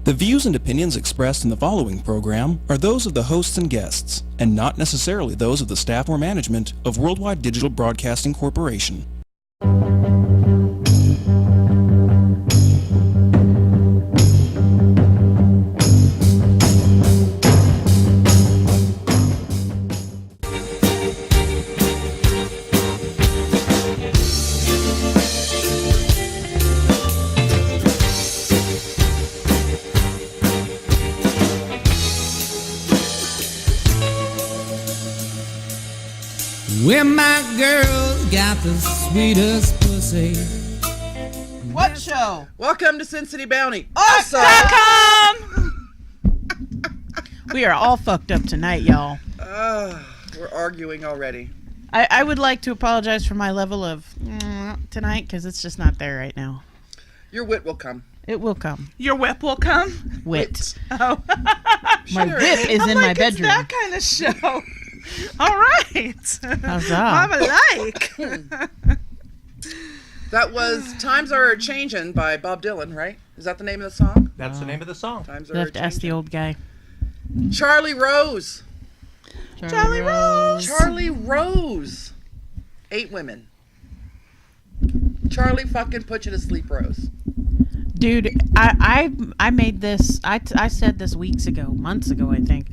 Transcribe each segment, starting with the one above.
The views and opinions expressed in the following program are those of the hosts and guests, and not necessarily those of the staff or management of Worldwide Digital Broadcasting Corporation. Well, my girl got the sweetest pussy. What show? Welcome to SinCityBounty. Also, we are all fucked up tonight, y'all. we're arguing already. I would like to apologize for my level of tonight because it's just not there right now. Your wit will come. It will come. Your whip will come? Wit. Oh. My whip is in my bedroom. It's that kind of show. All right. How's that? I'm alike. That was Times Are Changin' by Bob Dylan, right? Is that the name of the song? That's the name of the song. Times You Are have to ask the old guy. Charlie Rose. Charlie Rose. Charlie Rose. 8 women. Charlie fucking put you to sleep, Rose. Dude, I made this. I said this weeks ago, months ago, I think.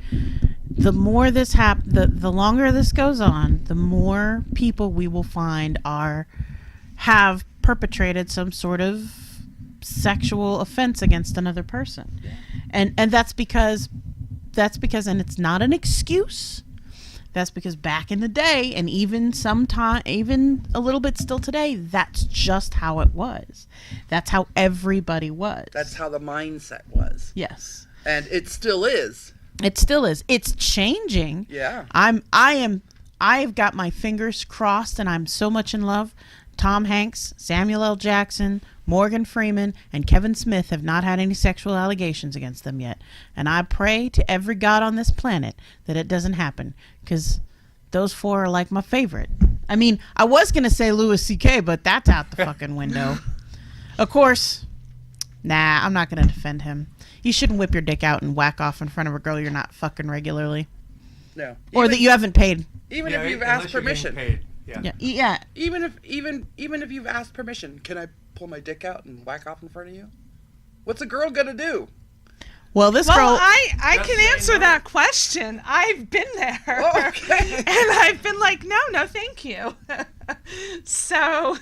The more this the longer this goes on, the more people we will find have perpetrated some sort of sexual offense against another person, and that's because, and it's not an excuse. That's because back in the day, and even a little bit still today, that's just how it was. That's how everybody was. That's how the mindset was. Yes. And it still is. It still is. It's changing. Yeah. I've got my fingers crossed, and I'm so much in love. Tom Hanks, Samuel L. Jackson, Morgan Freeman, and Kevin Smith have not had any sexual allegations against them yet. And I pray to every god on this planet that it doesn't happen, because those 4 are like my favorite. I mean, I was going to say Louis C.K., but that's out the fucking window. Of course, I'm not going to defend him. You shouldn't whip your dick out and whack off in front of a girl you're not fucking regularly. No. Or that you haven't paid. Even if you've asked permission. Yeah. Even if you've asked permission, can I pull my dick out and whack off in front of you? What's a girl gonna do? Well, girl. I can answer that question. I've been there. Oh, okay. And I've been like, no, thank you. So,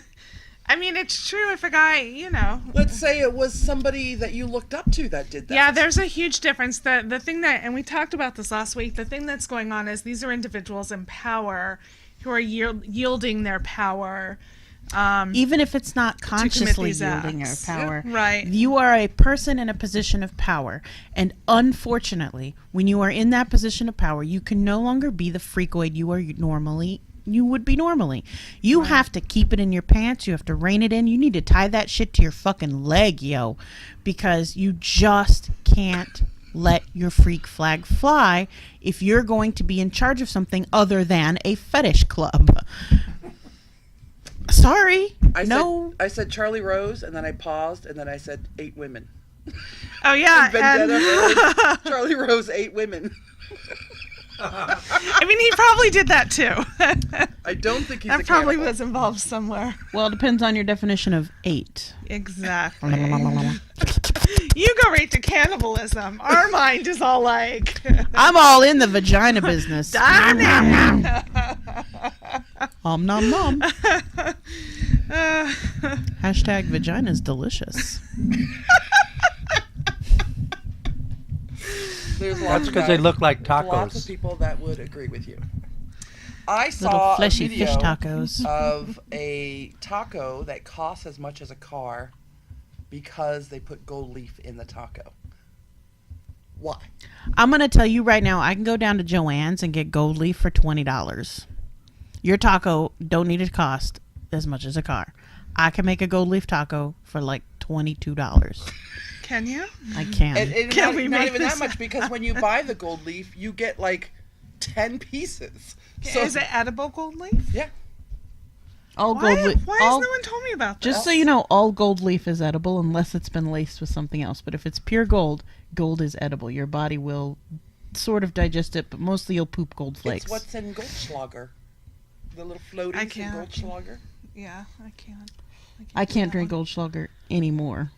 I mean, it's true if a guy, Let's say it was somebody that you looked up to that did that. Yeah, there's a huge difference. The thing that, and we talked about this last week, the thing that's going on is these are individuals in power who are yielding their power. Even if it's not consciously yielding their power. Yeah, right. You are a person in a position of power. And unfortunately, when you are in that position of power, you can no longer be the freakoid you would be normally. You have to keep it in your pants. You have to rein it in. You need to tie that shit to your fucking leg, yo. Because you just can't let your freak flag fly if you're going to be in charge of something other than a fetish club. Sorry. I said Charlie Rose, and then I paused, and then I said 8 women. Oh, yeah. And Charlie Rose, 8 women. I mean, he probably did that too. I don't think he's that probably was involved somewhere. Well, it depends on your definition of 8. Exactly. You go right to cannibalism. Our mind is all like... I'm all in the vagina business. Nom nom. Hashtag vagina's delicious. That's because they look like tacos. Lots of people that would agree with you. I Little saw fleshy a video fish tacos of a taco that costs as much as a car because they put gold leaf in the taco. Why? I'm going to tell you right now, I can go down to Joann's and get gold leaf for $20. Your taco don't need to cost as much as a car. I can make a gold leaf taco for like $22. Can you? I can. Can we not even that much, because when you buy the gold leaf, you get like 10 pieces. So, is it edible gold leaf? Yeah. All Why, gold leaf. why has no one told me about this? Just so you know, all gold leaf is edible unless it's been laced with something else. But if it's pure gold, gold is edible. Your body will sort of digest it, but mostly you'll poop gold flakes. It's what's in Goldschlager. The little floaties in Goldschlager. Yeah, I can't. I can't drink Goldschlager anymore.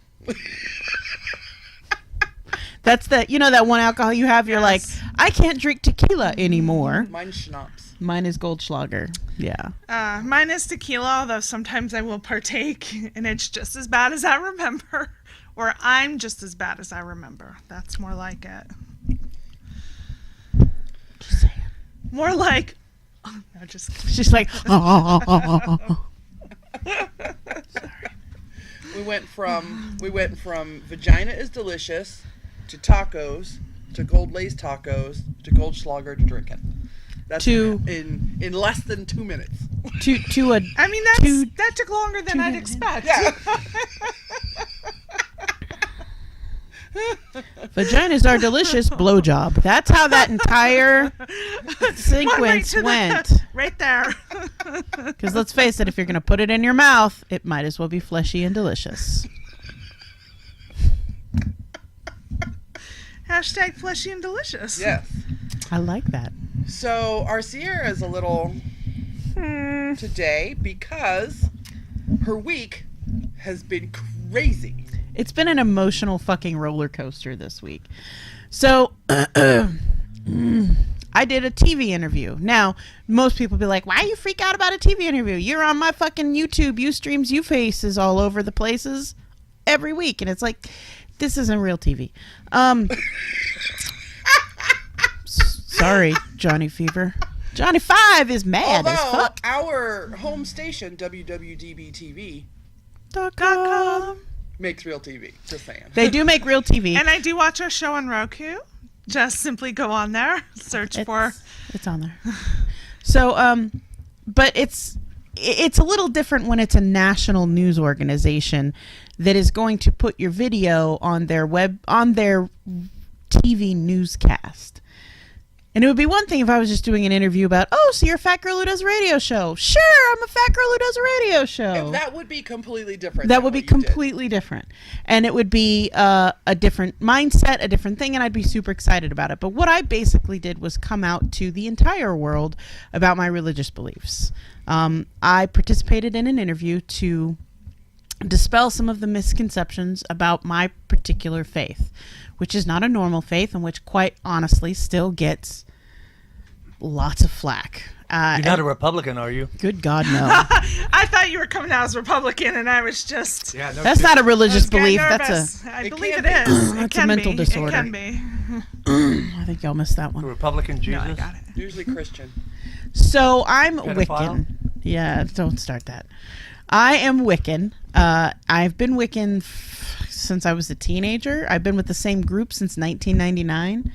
That's that, that one alcohol you have, you're like, I can't drink tequila anymore. Mine's schnapps. Mine is Goldschlager. Yeah. Mine is tequila, although sometimes I will partake, and it's just as bad as I remember. Or I'm just as bad as I remember. That's more like it. Just saying. More like... Oh, no, just kidding. She's like, Sorry. We went from vagina is delicious to tacos to gold lace tacos to Goldschlager to drinking. That's in less than 2 minutes. To a. I mean, that took longer than I'd expect. Yeah. Vaginas are delicious blowjob. That's how that entire sequence went. Right there. Because let's face it, if you're going to put it in your mouth, it might as well be fleshy and delicious. Hashtag fleshy and delicious. Yes. I like that. So our Sierra is a little today because her week has been crazy. It's been an emotional fucking roller coaster this week. So, I did a TV interview. Now, most people be like, why you freak out about a TV interview? You're on my fucking YouTube, Ustreams, Ufaces all over the places every week. And it's like, this isn't real TV. Sorry, Johnny Fever. Johnny 5 is mad as fuck. Our home station, WWDBTV, .com. makes real TV. Just saying. They do make real TV. And I do watch our show on Roku. Just simply go on there, search for. It's on there. So, but it's a little different when it's a national news organization that is going to put your video on their TV newscast. And it would be one thing if I was just doing an interview about, so you're a fat girl who does a radio show. Sure, I'm a fat girl who does a radio show. And that would be completely different. That would be completely different. And it would be a different mindset, a different thing, and I'd be super excited about it. But what I basically did was come out to the entire world about my religious beliefs. I participated in an interview to dispel some of the misconceptions about my particular faith, which is not a normal faith and which quite honestly still gets lots of flack. You're not a Republican, are you? Good God, no. I thought you were coming out as Republican, and I was just... Yeah, that's not a religious belief. I believe it is. That's a mental disorder. It can be. I think y'all missed that The one. Republican Jesus? No, I got it. Usually Christian. So I'm Pedophile? Wiccan. Yeah, don't start that. I am Wiccan. I've been Wiccan since I was a teenager. I've been with the same group since 1999.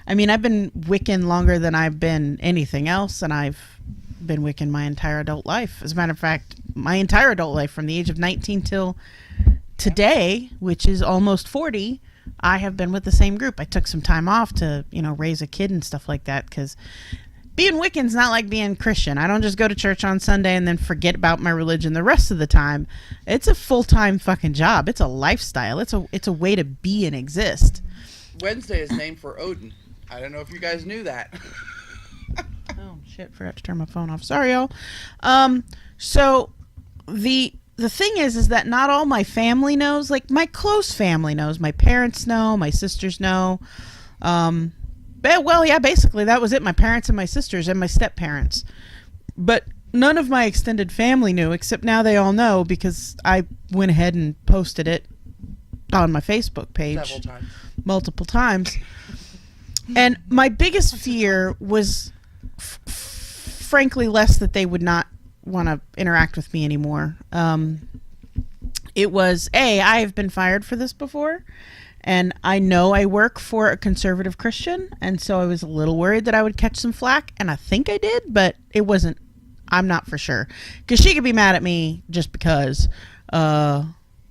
I mean, I've been Wiccan longer than I've been anything else, and I've been Wiccan my entire adult life. As a matter of fact, my entire adult life, from the age of 19 till today, which is almost 40, I have been with the same group. I took some time off to, raise a kid and stuff like that, because being Wiccan's not like being Christian. I don't just go to church on Sunday and then forget about my religion the rest of the time. It's a full-time fucking job. It's a lifestyle. It's a way to be and exist. Wednesday is named for Odin. I don't know if you guys knew that. Oh shit, forgot to turn my phone off. Sorry, y'all. So the thing is that not all my family knows. Like, my close family knows. My parents know, my sisters know. Well, yeah, basically that was it. My parents and my sisters and my step-parents. But none of my extended family knew, except now they all know because I went ahead and posted it on my Facebook page Several times. multiple times. And my biggest fear was, frankly, less that they would not want to interact with me anymore. It was, I have been fired for this before, and I know I work for a conservative Christian, and so I was a little worried that I would catch some flack, and I think I did, but it wasn't, I'm not for sure. Because she could be mad at me just because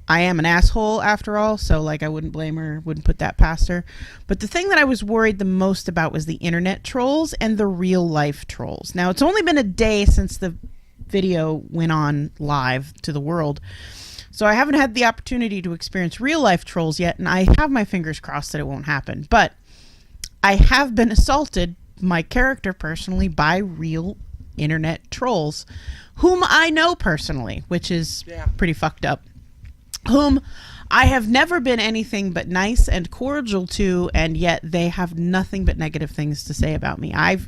I am an asshole after all, so I wouldn't blame her, wouldn't put that past her. But the thing that I was worried the most about was the internet trolls and the real life trolls. Now, it's only been a day since the video went on live to the world. So I haven't had the opportunity to experience real life trolls yet, and I have my fingers crossed that it won't happen. But I have been assaulted, my character personally, by real internet trolls, whom I know personally, which is pretty fucked up, whom I have never been anything but nice and cordial to, and yet they have nothing but negative things to say about me. I've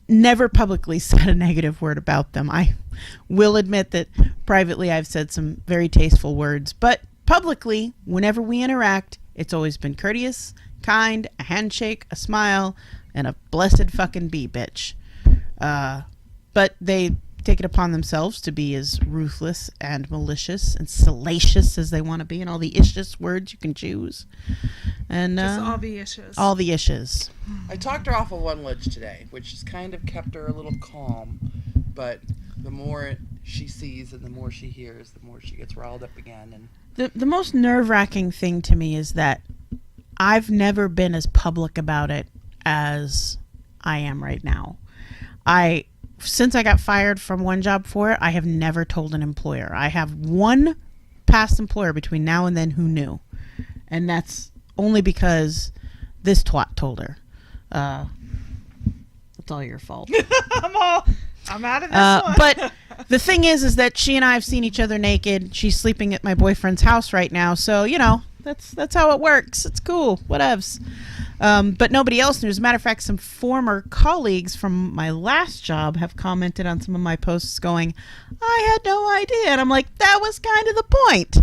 never publicly said a negative word about them. I will admit that privately I've said some very tasteful words, but publicly, whenever we interact, it's always been courteous, kind, a handshake, a smile, and a blessed fucking bee, bitch. But they take it upon themselves to be as ruthless and malicious and salacious as they want to be, and all the issues words you can choose. And just all the issues. All the issues. I talked her off of one ledge today, which has kind of kept her a little calm. But the more she sees and the more she hears, the more she gets riled up again. And the most nerve-wracking thing to me is that I've never been as public about it as I am right now. Since I got fired from one job for it, I have never told an employer. I have one past employer between now and then who knew. And that's only because this twat told her. That's all your fault. I'm out of this one. But the thing is that she and I have seen each other naked. She's sleeping at my boyfriend's house right now. So, that's how it works. It's cool. Whatevs. But nobody else knew. As a matter of fact, some former colleagues from my last job have commented on some of my posts going, I had no idea. And I'm like, that was kind of the point.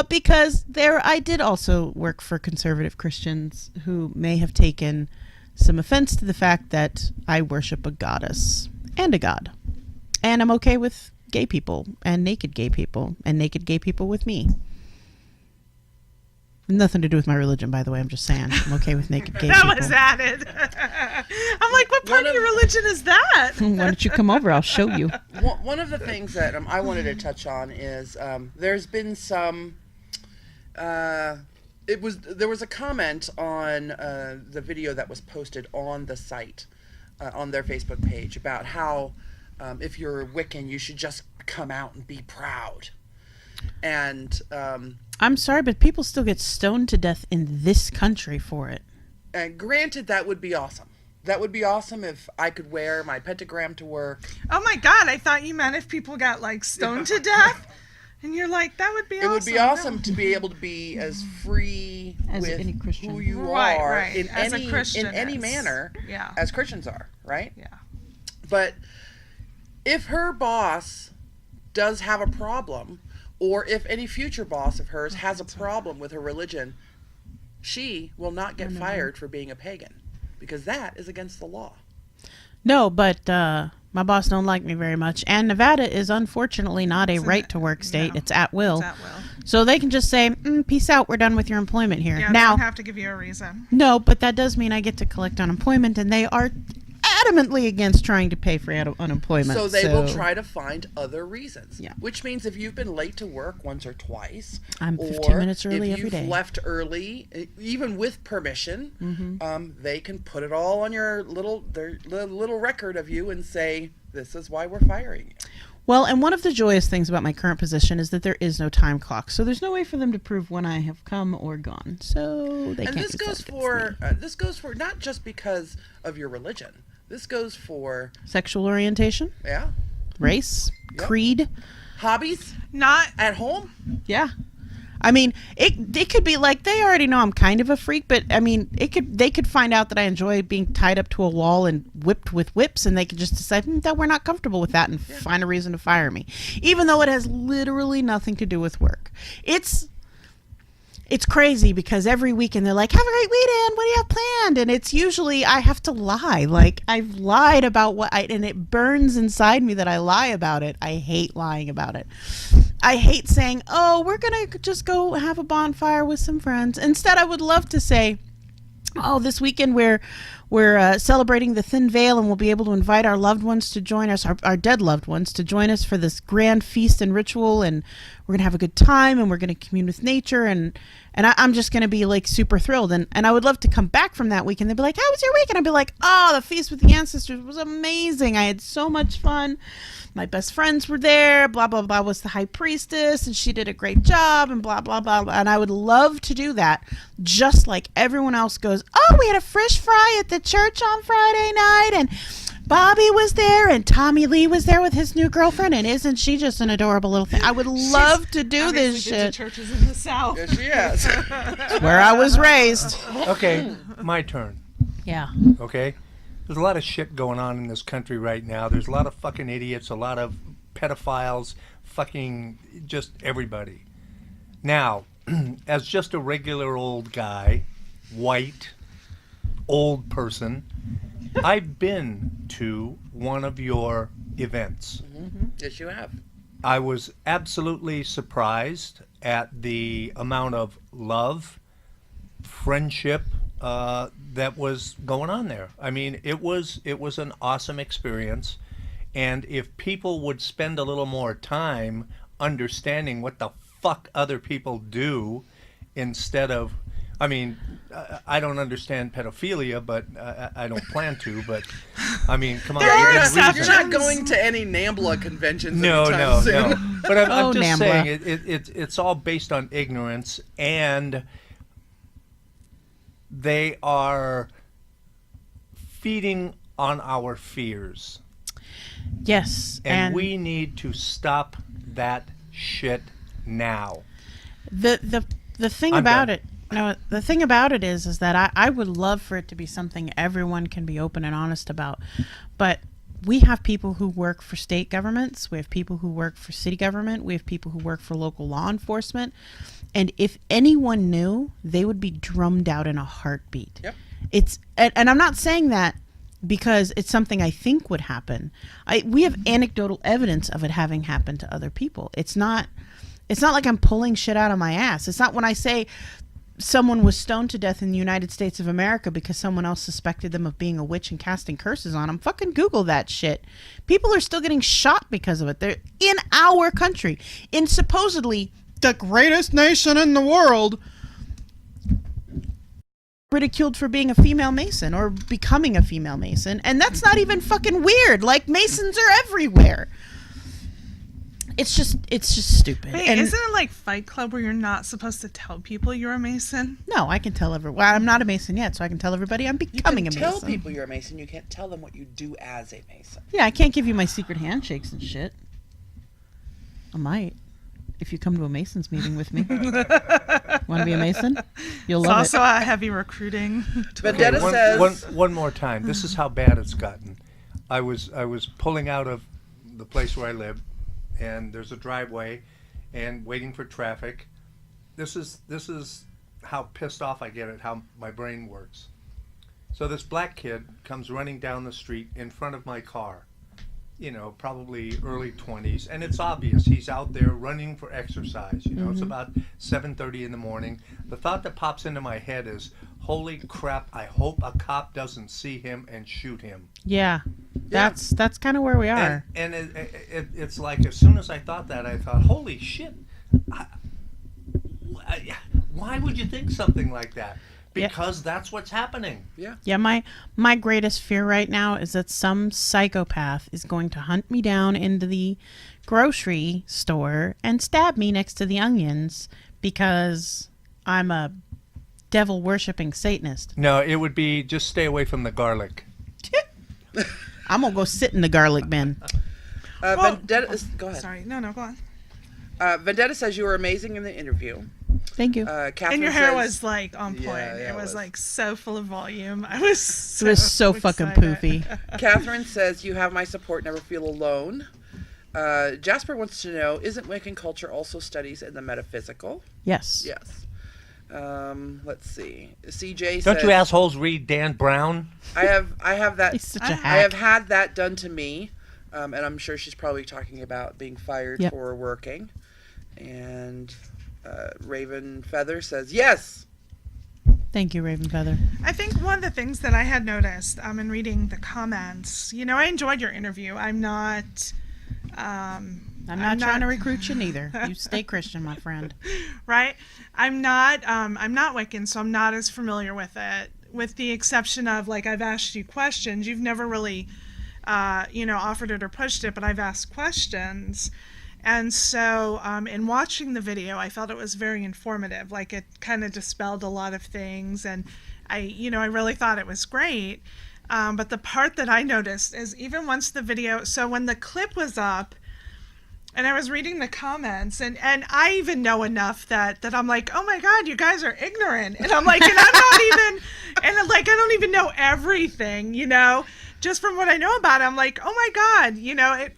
Because I did also work for conservative Christians who may have taken some offense to the fact that I worship a goddess and a god. And I'm okay with gay people and naked gay people with me. Nothing to do with my religion, by the way. I'm just saying. I'm okay with naked gay people. That was added. I'm like, what part of your religion is that? Why don't you come over? I'll show you. One of the things that I wanted to touch on is there's been some... there was a comment on the video that was posted on the site, on their Facebook page, about how if you're a Wiccan, you should just come out and be proud. And... I'm sorry, but people still get stoned to death in this country for it. And granted, that would be awesome. That would be awesome if I could wear my pentagram to work. Oh my God, I thought you meant if people got like stoned to death. And you're like, that would be awesome. It would be awesome to be able to be as free as with any Christian. who you Right, are right. in As a any Christian in any is. manner Yeah. as Christians are, right? Yeah. But if her boss does have a problem, or if any future boss of hers has a problem with her religion, she will not get fired for being a pagan, because that is against the law. No, but my boss don't like me very much. And Nevada is unfortunately not a right-to-work state. No. It's at will. It's at will. So they can just say, peace out, we're done with your employment here. Yeah, now, they don't have to give you a reason. no, but that does mean I get to collect unemployment, and they are adamantly against trying to pay for unemployment. So they will try to find other reasons. Yeah. Which means if you've been late to work once or twice, I'm 15 minutes early if every you've day. left early, even with permission, they can put it all on your little record of you and say, this is why we're firing you. Well, and one of the joyous things about my current position is that there is no time clock. So there's no way for them to prove when I have come or gone. So they can't. And this goes for not just because of your religion. This goes for Sexual orientation, race, creed, hobbies, Not at home. Yeah. I mean, it could be like they already know I'm kind of a freak, but I mean, they could find out that I enjoy being tied up to a wall and whipped with whips, and they could just decide that we're not comfortable with that and find a reason to fire me, even though it has literally nothing to do with work. It's crazy because every weekend they're like, have a great weekend. What do you have planned? And it's usually I have to lie. Like I've lied about and it burns inside me that I lie about it. I hate lying about it. I hate saying, oh, we're going to just go have a bonfire with some friends. Instead, I would love to say, oh, this weekend we're celebrating the thin veil, and we'll be able to invite our loved ones to join us, our dead loved ones, to join us for this grand feast and ritual, and we're going to have a good time and we're going to commune with nature. And I'm just going to be like super thrilled. And I would love to come back from that weekend. They'd be like, how was your week? And I'd be like, oh, the Feast with the Ancestors was amazing. I had so much fun. My best friends were there. Blah, blah, blah was the high priestess. And she did a great job and blah, blah, blah. And I would love to do that. Just like everyone else goes, oh, we had a fish fry at the church on Friday night. And Bobby was there and Tommy Lee was there with his new girlfriend, and isn't she just an adorable little thing? I would love to do this shit. Churches in the South. Yes, she is. It's where I was raised. Okay, my turn. Yeah. Okay? There's a lot of shit going on in this country right now. There's a lot of fucking idiots, a lot of pedophiles, fucking just everybody. Now, as just a regular old guy, white, old person, I've been to one of your events. Mm-hmm. Yes, you have. I was absolutely surprised at the amount of love, friendship that was going on there. I mean, it was an awesome experience, and if people would spend a little more time understanding what the fuck other people do instead of, I mean, I don't understand pedophilia, but I don't plan to. But I mean, come on, There you are can reason. You're not going to any NAMBLA conventions No, anytime soon. no. But I'm just NAMBLA. saying, it's all based on ignorance, and they are feeding on our fears, Yes. and we need to stop that shit now. the thing I'm about done. it. No, the thing about it is that I would love for it to be something everyone can be open and honest about. But we have people who work for state governments. We have people who work for city government. We have people who work for local law enforcement. And if anyone knew, they would be drummed out in a heartbeat. Yep. And I'm not saying that because it's something I think would happen. We have anecdotal evidence of it having happened to other people. It's not like I'm pulling shit out of my ass. It's not when I say someone was stoned to death in the United States of America because someone else suspected them of being a witch and casting curses on them. Fucking Google that shit. People are still getting shot because of it. They're in our country, in supposedly the greatest nation in the world, ridiculed for being a female Mason or becoming a female Mason. And that's not even fucking weird. Like, Masons are everywhere. It's just stupid. Wait, And isn't it like Fight Club where you're not supposed to tell people you're a Mason? no, I can tell everyone. Well, I'm not a Mason yet, so I can tell everybody I'm You becoming can a tell Mason. people you're a Mason. You can't tell them what you do as a Mason. Yeah, I can't give you my secret handshakes and shit. I might. If you come to a Mason's meeting with me. Want to be a Mason? You'll It's love also it. a heavy recruiting. Vendetta says... one more time. This is how bad it's gotten. I was pulling out of the place where I live, and there's a driveway, and waiting for traffic. This is how pissed off I get at how my brain works. So this black kid comes running down the street in front of my car. You know, probably early 20s, and it's obvious he's out there running for exercise. You know, It's about 7:30 in the morning. The thought that pops into my head is, holy crap, I hope a cop doesn't see him and shoot him. Yeah. That's kind of where we are. And it's like, as soon as I thought that, I thought, holy shit, why would you think something like that? Because that's what's happening. Yeah, my greatest fear right now is that some psychopath is going to hunt me down into the grocery store and stab me next to the onions because I'm a devil worshipping Satanist. No, it would be just stay away from the garlic. I'm gonna go sit in the garlic bin. Vendetta... Go ahead. Sorry, no, go on. Vendetta says you were amazing in the interview. Thank you. Catherine And your hair says, was like on point. Yeah, it it was was. like so full of volume. I was so It was so fucking excited. poofy. Catherine says you have my support, never feel alone. Jasper wants to know, isn't Wiccan culture also studies in the metaphysical? Yes. Yes. Let's see. CJ Don't says, you assholes read Dan Brown? I have that. He's such a I hack. have had that done to me, and I'm sure she's probably talking about being fired Yep. for working. And Raven Feather says yes. Thank you, Raven Feather. I think one of the things that I had noticed in reading the comments, I enjoyed your interview. I'm not I'm not trying to recruit you neither. You stay Christian, my friend. Right? I'm not Wiccan, so I'm not as familiar with it. With the exception of, like, I've asked you questions. You've never really, offered it or pushed it, but I've asked questions. And so in watching the video, I felt it was very informative. Like, it kind of dispelled a lot of things, and I really thought it was great. But the part that I noticed is even once the video, so when the clip was up, and I was reading the comments, and I even know enough that I'm like, oh my God, you guys are ignorant. And I'm like, and I'm not even, and like, I don't even know everything, just from what I know about it. I'm like, oh my God,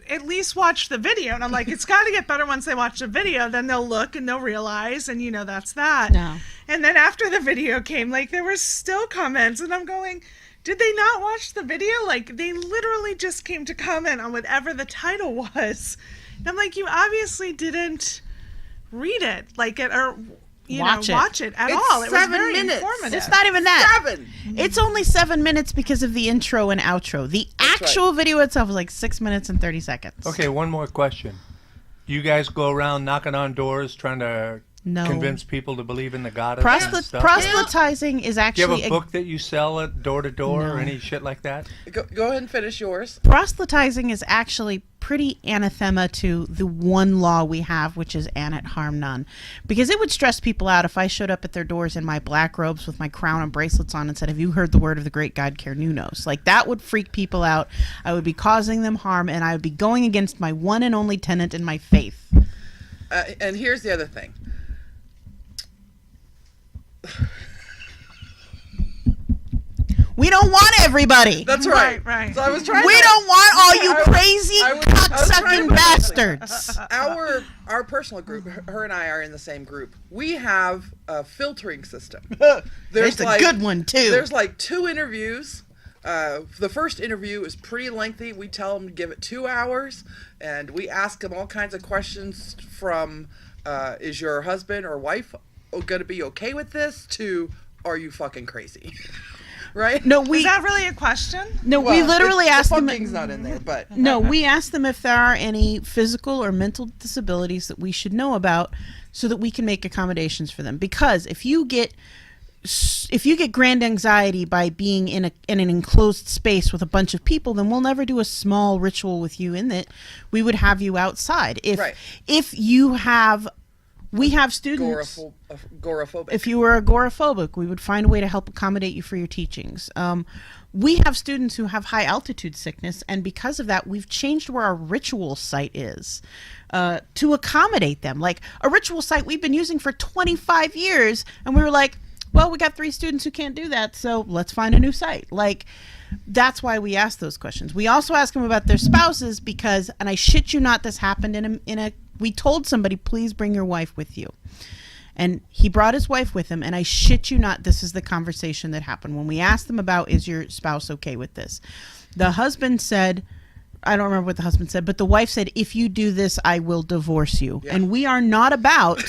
at least watch the video. And I'm like, it's got to get better once they watch the video. Then they'll look and they'll realize, and that's that. No. And then after the video came, like, there were still comments, and I'm going, did they not watch the video? Like, they literally just came to comment on whatever the title was. And I'm like, you obviously didn't read it, like it, or watch it at all. It was 7 very minutes. informative. It's not even that. 7. It's only 7 minutes because of the intro and outro. The actual video itself was like 6 minutes and 30 seconds. Okay, one more question. You guys go around knocking on doors trying to No. convince people to believe in the goddess and stuff? Proselytizing is Do you actually have a book that you sell at door to door or any shit like that? Go ahead and finish yours. proselytizing is actually pretty anathema to the one law we have, which is "Annat harm none," because it would stress people out if I showed up at their doors in my black robes with my crown and bracelets on and said, "Have you heard the word of the great God Kernunos?" Like, that would freak people out. I would be causing them harm, and I would be going against my one and only tenet in my faith. And here's the other thing. We don't want everybody. That's right. Right. So I was trying. We don't want all you crazy I was trying cocksucking to put it bastards. Our personal group, her and I are in the same group. We have a filtering system. It's a good one, too. There's like 2 interviews. The first interview is pretty lengthy. We tell them to give it 2 hours, and we ask them all kinds of questions from, is your husband or wife going to be okay with this, to, are you fucking crazy? Right? No, Is that really a question? No, we literally asked them. The fucking's not in there, but No, we asked them if there are any physical or mental disabilities that we should know about, so that we can make accommodations for them. Because if you get grand anxiety by being in an enclosed space with a bunch of people, then we'll never do a small ritual with you in it. We would have you outside. If you have. We have students. Agoraphobic. If you were agoraphobic, we would find a way to help accommodate you for your teachings. We have students who have high altitude sickness, and because of that, we've changed where our ritual site is to accommodate them. Like, a ritual site we've been using for 25 years, and we were like, well, we got 3 students who can't do that, so let's find a new site. Like, that's why we ask those questions. We also ask them about their spouses because, and I shit you not, this happened we told somebody, please bring your wife with you. And he brought his wife with him, and I shit you not, this is the conversation that happened. When we asked them about, is your spouse okay with this? The husband said, I don't remember what the husband said, but the wife said, if you do this, I will divorce you. Yeah. And we are not about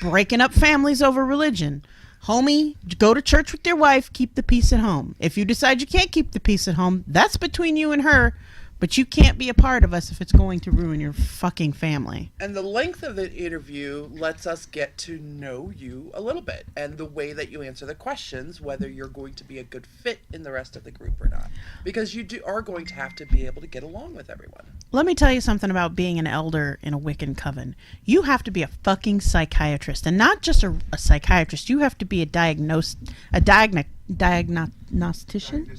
breaking up families over religion. Homie, go to church with your wife, keep the peace at home. If you decide you can't keep the peace at home, that's between you and her. But you can't be a part of us if it's going to ruin your fucking family. And the length of the interview lets us get to know you a little bit, and the way that you answer the questions, whether you're going to be a good fit in the rest of the group or not. Because you are going to have to be able to get along with everyone. Let me tell you something about being an elder in a Wiccan coven. You have to be a fucking psychiatrist, and not just a psychiatrist. You have to be a diagnostician?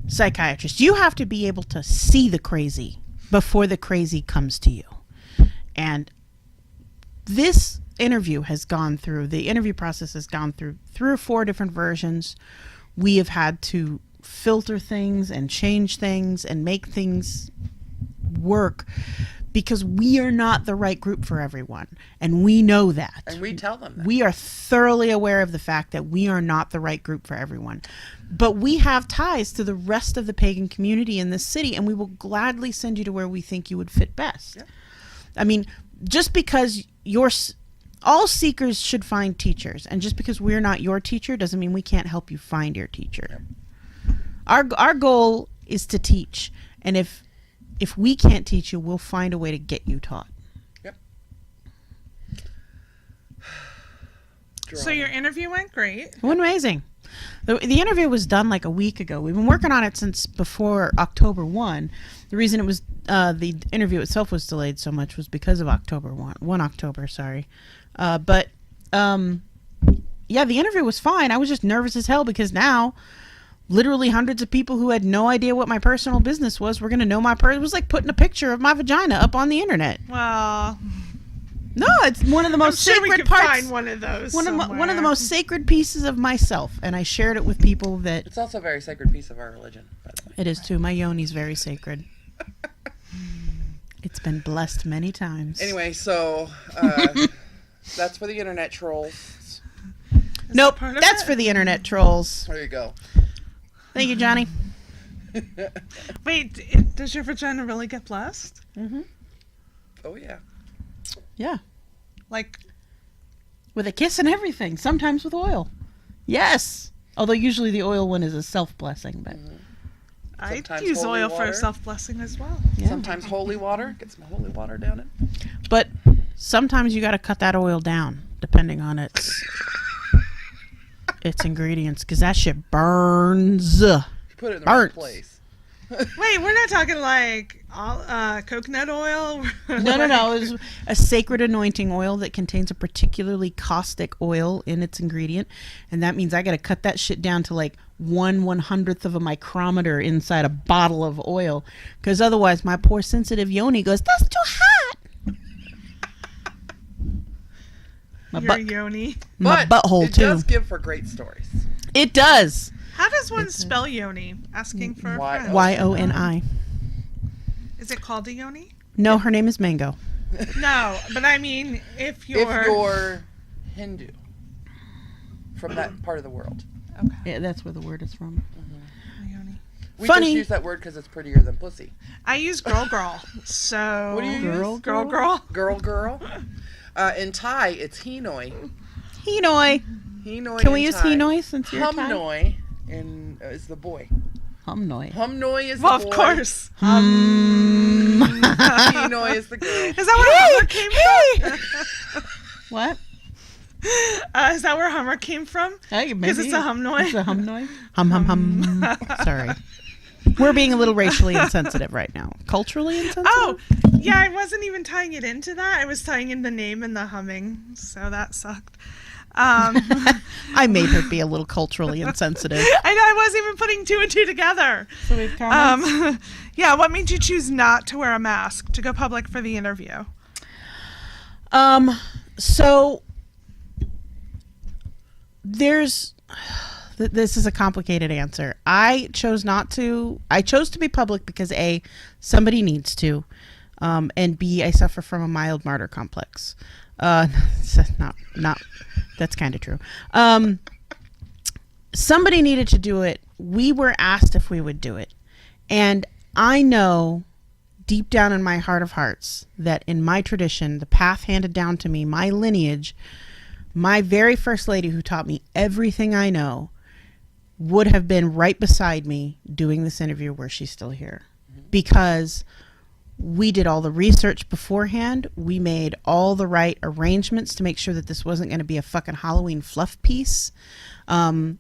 Psychiatrist. You have to be able to see the crazy before the crazy comes to you. And this interview the interview process has gone through 3 or 4 different versions. We have had to filter things and change things and make things work because we are not the right group for everyone. And we know that. And we tell them that. We are thoroughly aware of the fact that we are not the right group for everyone. But we have ties to the rest of the pagan community in this city, and we will gladly send you to where we think you would fit best. Yeah. I mean, just because all seekers should find teachers, and just because we're not your teacher doesn't mean we can't help you find your teacher. Yeah. Our goal is to teach, and if if we can't teach you, we'll find a way to get you taught. Yep. So your interview went great. It went amazing. The interview was done like a week ago. We've been working on it since before October 1. The reason it was the interview itself was delayed so much was because of October 1 October, sorry. Yeah, the interview was fine. I was just nervous as hell because now literally hundreds of people who had no idea what my personal business was were going to know my it was like putting a picture of my vagina up on the internet. Well, no, it's one of the most I'm sure sacred we could parts. find one of those. One of the most sacred pieces of myself, and I shared it with people that It's also a very sacred piece of our religion, by the way. it is too. My yoni's very sacred. It's been blessed many times. Anyway, so that's for the internet trolls. Nope, part of that's it? for the internet trolls. There you go. Thank you, Johnny. Wait, does your vagina really get blessed? Oh, yeah. Yeah, Like, with a kiss and everything. Sometimes with oil. Yes. Although usually the oil one is a self-blessing, but I Sometimes use holy oil water. for self-blessing as well. yeah. Sometimes holy water. Get some holy water down it. But sometimes you got to cut that oil down, depending on its ingredients, because that shit burns. You put it in the right Burns. place. Wait, we're not talking like coconut oil? No. It's a sacred anointing oil that contains a particularly caustic oil in its ingredient, and that means I got to cut that shit down to like 1/100th of a micrometer inside a bottle of oil, because otherwise my poor sensitive yoni goes, "That's too hot." My Your yoni. my But butthole it too. does give for great stories. It does. How does one spell yoni? Asking for a Y- friend. Yoni. Is it called a yoni? No, her name is Mango. No, but I mean, if you're... If you're Hindu, from that part of the world. Okay. Yeah, that's where the word is from. Yoni. We Funny. just use that word because it's prettier than pussy. I use girl, so... What do you Girl, use? Girl. Girl. In Thai, it's Hinoi. Hinoi. Hinoi. Can we in use Thai. Hinoi since you're Thai? Humnoi is the boy. Humnoi. Humnoi is Well, the of boy. course. Hinoi is the girl. Is that where Hummer came from? What? Is that where Hummer came from? Hey, Because it's a humnoi. It's a humnoi. Hum. Sorry. We're being a little racially insensitive right now. Culturally insensitive? Oh, yeah, I wasn't even tying it into that. I was tying in the name and the humming, so that sucked. I made her be a little culturally insensitive. I know, I wasn't even putting two and two together. So we have comments? Yeah, what made you choose not to wear a mask to go public for the interview? So there's this is a complicated answer. I chose to be public because A, somebody needs to, and B, I suffer from a mild martyr complex. Not that's kind of true. Somebody needed to do it. We were asked if we would do it, and I know deep down in my heart of hearts that in my tradition, the path handed down to me, my lineage, my very first lady who taught me everything I know would have been right beside me doing this interview where she's still here, because we did all the research beforehand. We made all the right arrangements to make sure that this wasn't going to be a fucking Halloween fluff piece. And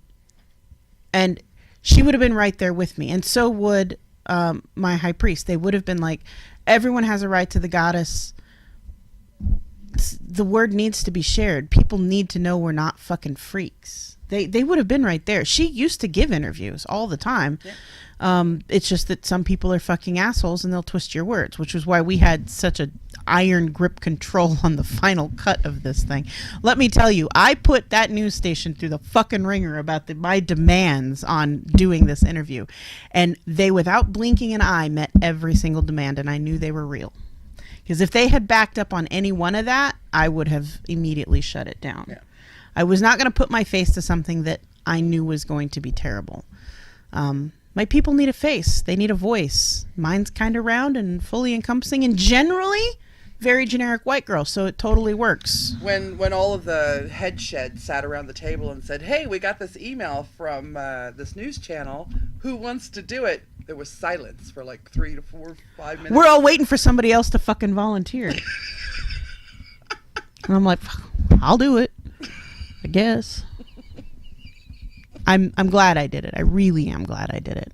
she would have been right there with me. And so would my high priest. They would have been like, everyone has a right to the goddess. The word needs to be shared. People need to know we're not fucking freaks. They would have been right there. She used to give interviews all the time. Yeah. It's just that some people are fucking assholes and they'll twist your words, which is why we had such a iron grip control on the final cut of this thing. Let me tell you, I put that news station through the fucking ringer about my demands on doing this interview. And they, without blinking an eye, met every single demand, and I knew they were real. Because if they had backed up on any one of that, I would have immediately shut it down. Yeah. I was not going to put my face to something that I knew was going to be terrible. My people need a face. They need a voice. Mine's kind of round and fully encompassing and generally very generic white girl, so it totally works. When all of the head sheds sat around the table and said, hey, we got this email from this news channel. Who wants to do it? there was silence for like 3 to 4, 5 minutes. We're all waiting for somebody else to fucking volunteer. And I'm like, I'll do it, I guess. I'm glad I did it. I really am glad I did it.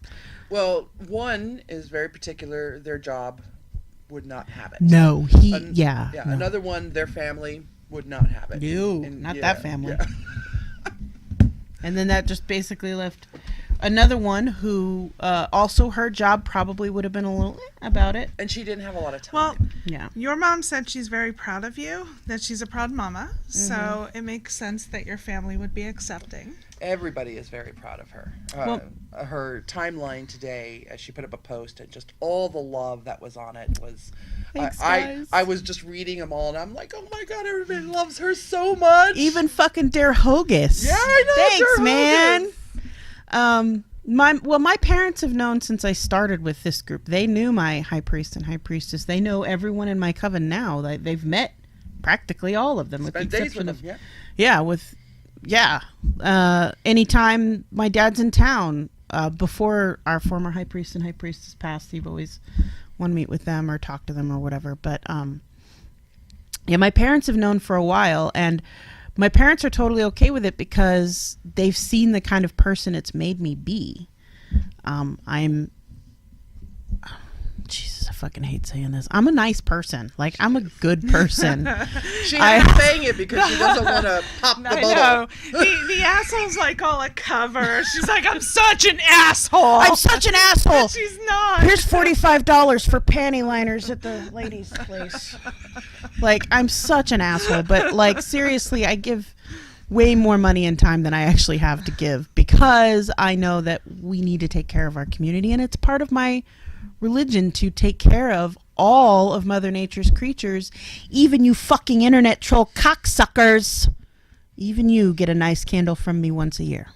Well, one is very particular. Their job would not have it. No, No. Another Another one, their family would not have it. No, And- not yeah, that family. yeah. And then that just basically left another one who also her job probably would have been a little about it. And she didn't have a lot of time. Well, Yeah. your mom said she's very proud of you, that she's a proud mama. So it makes sense that your family would be accepting. Everybody is very proud of her. Her timeline today, as she put up a post, and just all the love that was on it was. Thanks, I guys. I was just reading them all, and I'm like, oh my god, everybody loves her so much. Even fucking Dare Hogus. Yeah, I know. Thanks, Dare man. My parents have known since I started with this group. They knew my high priest and high priestess. They know everyone in my coven now. They've met practically all of them, with the Spent days exception with of them. Yeah. anytime my dad's in town, before our former high priest and high priestess passed, he'd always want to meet with them or talk to them or whatever. But my parents have known for a while, and my parents are totally okay with it because they've seen the kind of person it's made me be. Jesus, I fucking hate saying this. I'm a nice person. Like, I'm a good person. She ain't saying it because she doesn't want to pop the I bubble. know. The asshole's like all a cover. She's like, I'm such an asshole. I'm such an asshole. But she's not. Here's $45 for panty liners at the ladies' place. Like, I'm such an asshole. But, like, seriously, I give way more money and time than I actually have to give because I know that we need to take care of our community, and it's part of my religion to take care of all of Mother Nature's creatures. Even you fucking internet troll cocksuckers, even you get a nice candle from me once a year.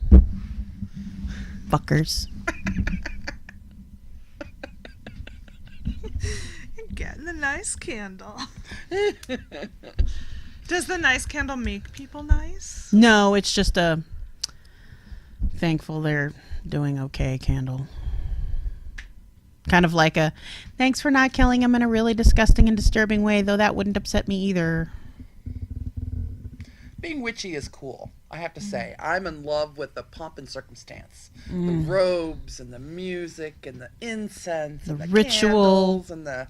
Fuckers. Getting the nice candle. Does the nice candle make people nice? No, it's just a thankful they're doing okay candle. Kind of like a thanks for not killing him in a really disgusting and disturbing way, though that wouldn't upset me either. Being witchy is cool, I have to say. I'm in love with the pomp and circumstance. The robes and the music and the incense and the ritual. candles and the...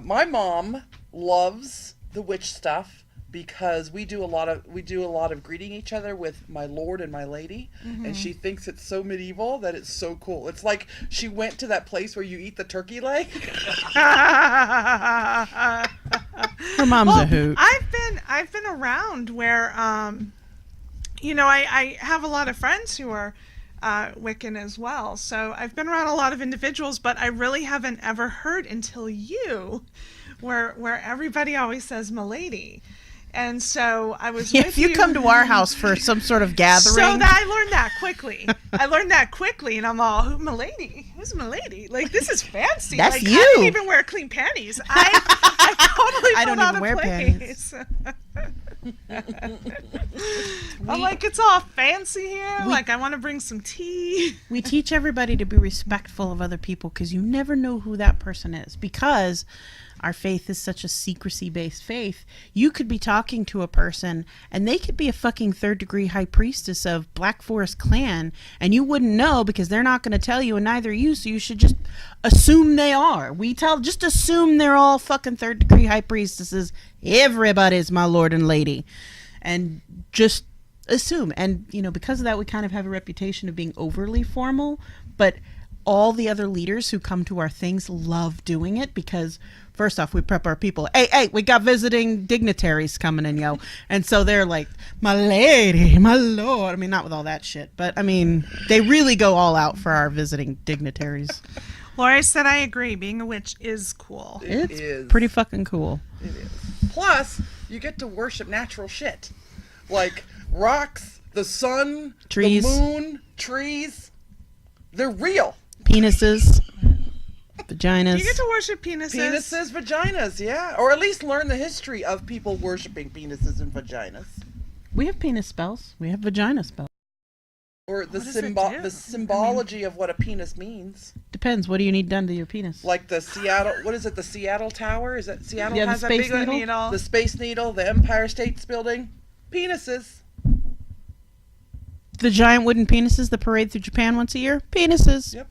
my mom loves the witch stuff because we do a lot of greeting each other with my lord and my lady, and she thinks it's so medieval that it's so cool. It's like she went to that place where you eat the turkey leg. Her mom's a hoot. I've been around where I have a lot of friends who are Wiccan as well. So I've been around a lot of individuals, but I really haven't ever heard until you where everybody always says "milady." And so I was with If you come to our house for some sort of gathering. So that I learned that quickly. And I'm all, "Milady? Who's milady? Like, this is fancy. That's like, you. I didn't even wear clean panties. I totally I don't felt out even of wear place." I'm like, it's all fancy here. Like, I want to bring some tea. We teach everybody to be respectful of other people because you never know who that person is. Because our faith is such a secrecy-based faith, you could be talking to a person and they could be a fucking third-degree high priestess of Black Forest Clan, and you wouldn't know because they're not going to tell you, and neither are you, so you should just assume they are. Just assume they're all fucking third-degree high priestesses. Everybody's my lord and lady. And just assume. And, because of that, we kind of have a reputation of being overly formal, but all the other leaders who come to our things love doing it because, first off, we prep our people. Hey, we got visiting dignitaries coming in, yo. And so they're like, my lady, my lord. I mean, not with all that shit, but I mean, they really go all out for our visiting dignitaries. Lori said, I agree. Being a witch is cool. It It's is. pretty fucking cool. It is. Plus, you get to worship natural shit. Like rocks, the sun, Trees. the moon, trees. They're real. Penises. Vaginas. You get to worship penises. Penises, vaginas, yeah. Or at least learn the history of people worshiping penises and vaginas. We have penis spells. We have vagina spells. Or the What does it do? the symbology of what a penis means. Depends. What do you need done to your penis? Like the Seattle, what is it? The Seattle Tower? Is it Seattle Yeah, the has that Space big Needle? The Space Needle, the Empire State's Building, penises. The giant wooden penises that parade through Japan once a year? Penises. Yep.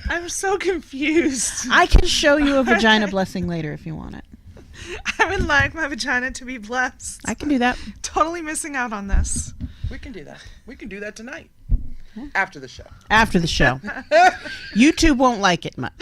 I'm so confused. I can show you a vagina blessing later if you want it. I would like my vagina to be blessed. I can do that. Totally missing out on this. We can do that. We can do that tonight. After the show. After the show. YouTube won't like it much.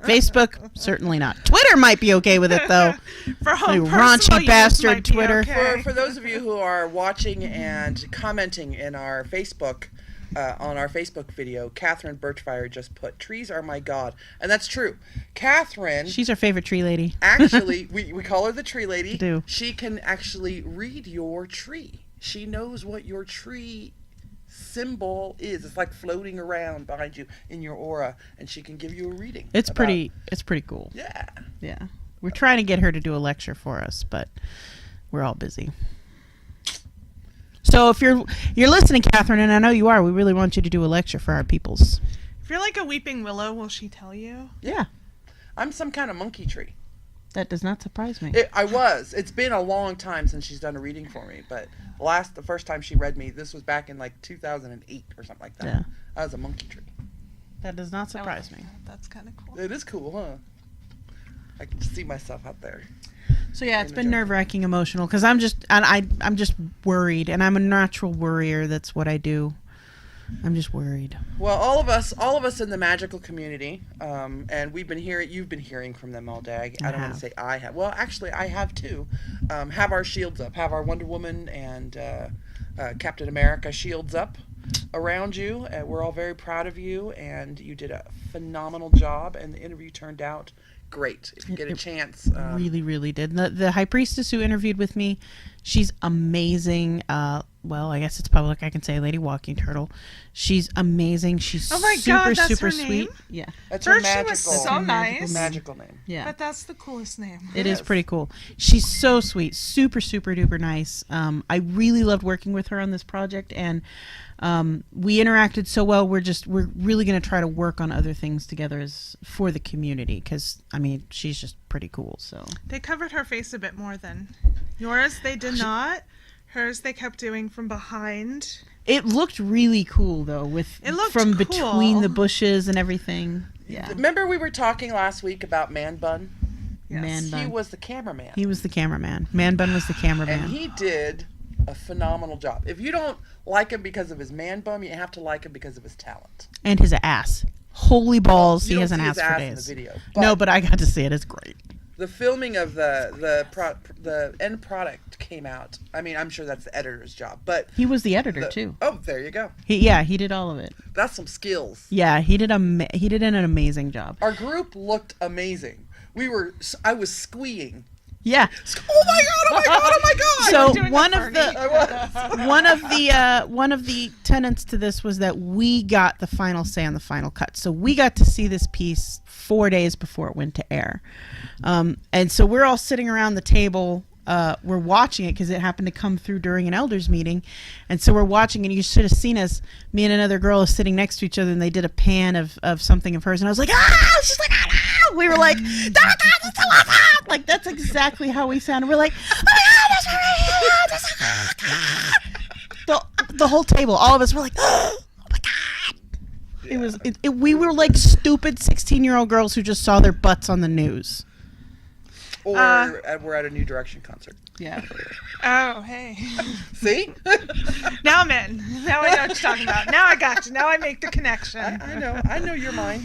Facebook, certainly not. Twitter might be okay with it, though. For home You personal raunchy use bastard might be Twitter. okay. For those of you who are watching and commenting in our Facebook, on our Facebook video, Catherine Birchfire just put, "Trees are my god." And that's true. Catherine, She's our favorite tree lady. actually, we call her the tree lady. We do. She can actually read your tree. She knows what your tree symbol is. It's like floating around behind you in your aura, and she can give you a reading. It's about- pretty cool. Yeah. Yeah. We're trying to get her to do a lecture for us, but we're all busy. So if you're listening, Catherine, and I know you are, we really want you to do a lecture for our peoples. If you're like a weeping willow, will she tell you? Yeah. I'm some kind of monkey tree. That does not surprise me. I was. It's been a long time since she's done a reading for me, but the first time she read me, this was back in like 2008 or something like that. Yeah. I was a monkey tree. That does not surprise me. That's kind of cool. It is cool, huh? I can see myself out there. So yeah, it's in the been jungle. nerve-wracking, emotional, because I'm just worried, and I'm a natural worrier. That's what I do. I'm just worried. Well, all of us in the magical community, and you've been hearing from them all day. I don't want to say I have. Well, actually, I have too. Have our shields up. Have our Wonder Woman and Captain America shields up around you. We're all very proud of you, and you did a phenomenal job, and the interview turned out great. If you get a chance. Really, really did. The high priestess who interviewed with me, she's amazing. Well, I guess it's public. I can say Lady Walking Turtle. She's amazing. She's Oh my super, God, that's super her sweet. name? Yeah. That's First her she magical, was so nice. magical name. Yeah. But that's the coolest name. It is Yes. pretty cool. She's so sweet, super, super duper nice. I really loved working with her on this project, and we interacted so well. We're really going to try to work on other things together for the community, because I mean, she's just pretty cool. So They covered her face a bit more than yours. They did not. Hers they kept doing from behind. it looked really cool though, It looked from cool. between the bushes and everything. Yeah, Remember we were talking last week about Man Bun? Yes. Man He Bun. was the cameraman. He was the cameraman. Man Bun was the cameraman. And he did a phenomenal job. If you don't like him because of his man bum, you have to like him because of his talent. And his ass. Holy balls, You he don't has an see his ass for ass in days. the video, No, but I got to see it. It's great. the filming of the end product came out. I mean, I'm sure that's the editor's job, but He was the editor too. Oh, there you go. He did all of it. That's some skills. Yeah, he did an amazing job. Our group looked amazing. I was squeeing. Yeah. Oh my god! Oh my god! Oh my god! So doing one a of the I was. one of the tenets to this was that we got the final say on the final cut. So we got to see this piece 4 days before it went to air, and so we're all sitting around the table. We're watching it because it happened to come through during an elders meeting, and so we're watching. And you should have seen us. Me and another girl are sitting next to each other, and they did a pan of something of hers, and I was like, ah! She's like, ah! We were like, oh my God, that's so awesome! Like that's exactly how we sounded. We're like, oh my God, that's the whole table, all of us were like, oh my God! We were like stupid 16-year-old girls who just saw their butts on the news. Or we're at a New Direction concert. Yeah. Oh, hey. See? Now I'm in. Now I know what you're talking about. Now I got you. Now I make the connection. I know your mind.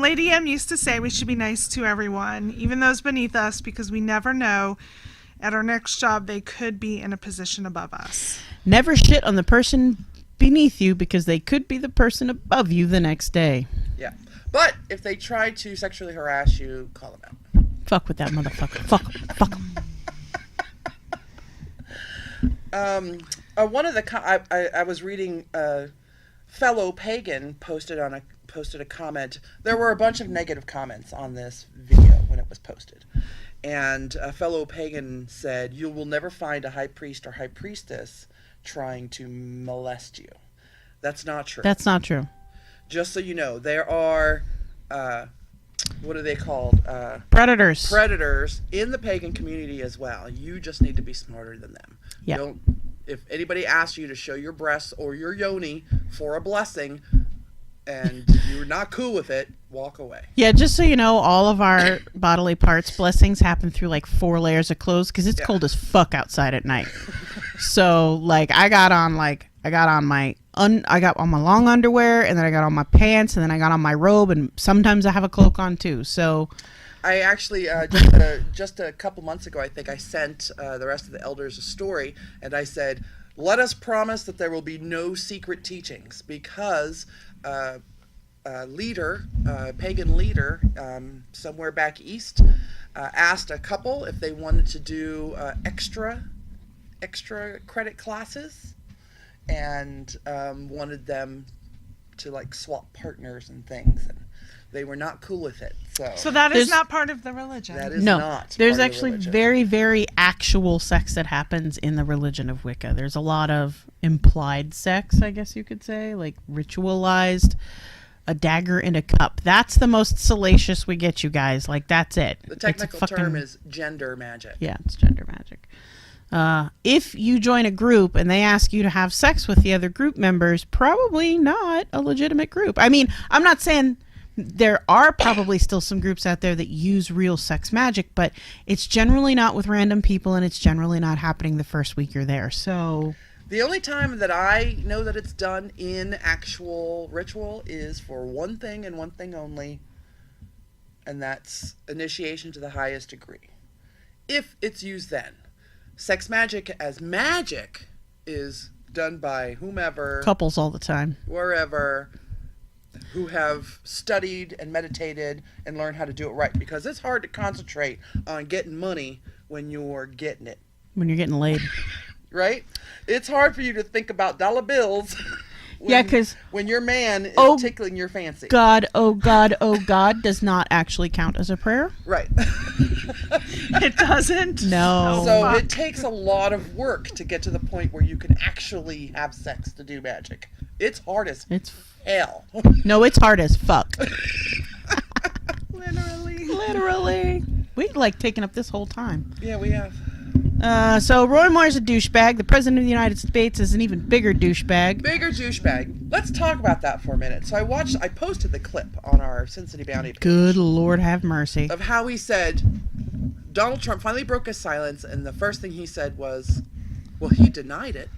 Lady M used to say we should be nice to everyone, even those beneath us, because we never know. At our next job, they could be in a position above us. Never shit on the person beneath you, because they could be the person above you the next day. Yeah. But if they try to sexually harass you, call them out. Fuck with that motherfucker. Fuck him. One of the I was reading a fellow pagan posted a comment. There were a bunch of negative comments on this video when it was posted, And a fellow pagan said, "You will never find a high priest or high priestess trying to molest you." That's not true. That's not true. Just so you know, there are, what are they called? Predators. Predators in the pagan community as well. You just need to be smarter than them. Yeah. If anybody asks you to show your breasts or your yoni for a blessing and you're not cool with it, walk away. Yeah, just so you know, all of our bodily parts blessings happen through like 4 layers of clothes because it's cold as fuck outside at night. So like I got on my long underwear, and then I got on my pants, and then I got on my robe, and sometimes I have a cloak on too. So I actually just a couple months ago, I think I sent the rest of the elders a story, and I said, "Let us promise that there will be no secret teachings," because pagan leader somewhere back east asked a couple if they wanted to do extra credit classes, and wanted them to like swap partners and things, and they were not cool with it. So that is not part of the religion. That is no, not. there's part actually of the religion. very, very actual sex that happens in the religion of Wicca. There's a lot of implied sex, I guess you could say, like ritualized, a dagger in a cup. That's the most salacious we get, you guys. Like, that's it. The technical term is gender magic. Yeah, it's gender magic. If you join a group and they ask you to have sex with the other group members, probably not a legitimate group. I mean, I'm not saying there are probably still some groups out there that use real sex magic, but it's generally not with random people, and it's generally not happening the first week you're there. So the only time that I know that it's done in actual ritual is for one thing and one thing only, and that's initiation to the highest degree. If it's used then. Sex magic as magic is done by whomever, couples all the time, wherever, who have studied and meditated and learned how to do it right, because it's hard to concentrate on getting money when you're getting it. when you're getting laid. Right? It's hard for you to think about dollar bills Yeah, because when your man is tickling your fancy. God, oh God, oh God does not actually count as a prayer. Right. It doesn't? No. So it takes a lot of work to get to the point where you can actually have sex to do magic. It's hard as hell. No, it's hard as fuck. Literally. We've like taken up this whole time. Yeah, we have. So Roy Moore's a douchebag. The president of the United States is an even bigger douchebag. Bigger douchebag. Let's talk about that for a minute. So I posted the clip on our SinCityBounty page. Good Lord have mercy. Of how he said Donald Trump finally broke his silence, and the first thing he said was, well, he denied it.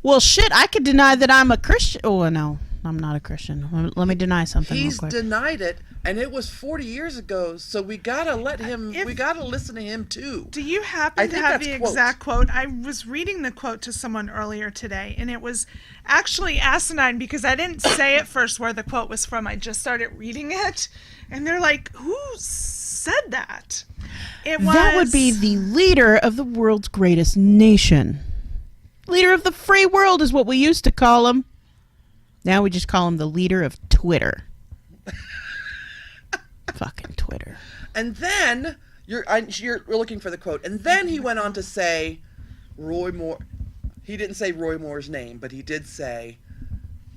Well, shit, I could deny that I'm a Christian. Oh, no, I'm not a Christian. Let me deny something real He's quick. denied it, and it was 40 years ago, so we gotta let him, we gotta listen to him too. Do you happen to have the exact quote? I was reading the quote to someone earlier today, and it was actually asinine because I didn't say at first where the quote was from. I just started reading it, and they're like, who said that? That would be the leader of the world's greatest nation. Leader of the free world is what we used to call him. Now we just call him the leader of Twitter. Fucking Twitter. And then you're looking for the quote, and then he went on to say, Roy Moore. He didn't say Roy Moore's name, but he did say,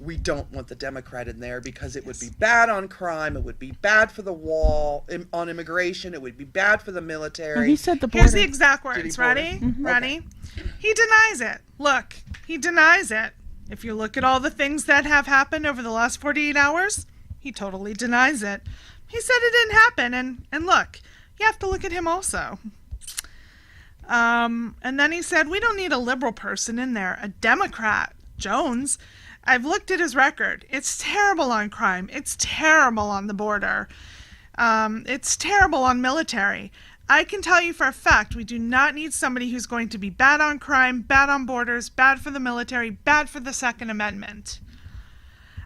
we don't want the Democrat in there because it would be bad on crime. It would be bad for the wall on immigration. It would be bad for the military. Oh, he said the border. Here's the exact words. Ready? Mm-hmm. Ready? Okay. He denies it. Look, he denies it. If you look at all the things that have happened over the last 48 hours, he totally denies it. He said it didn't happen, and look, you have to look at him also. And then he said, we don't need a liberal person in there, a Democrat, Jones. I've looked at his record. It's terrible on crime. It's terrible on the border. It's terrible on military. I can tell you for a fact, we do not need somebody who's going to be bad on crime, bad on borders, bad for the military, bad for the Second Amendment.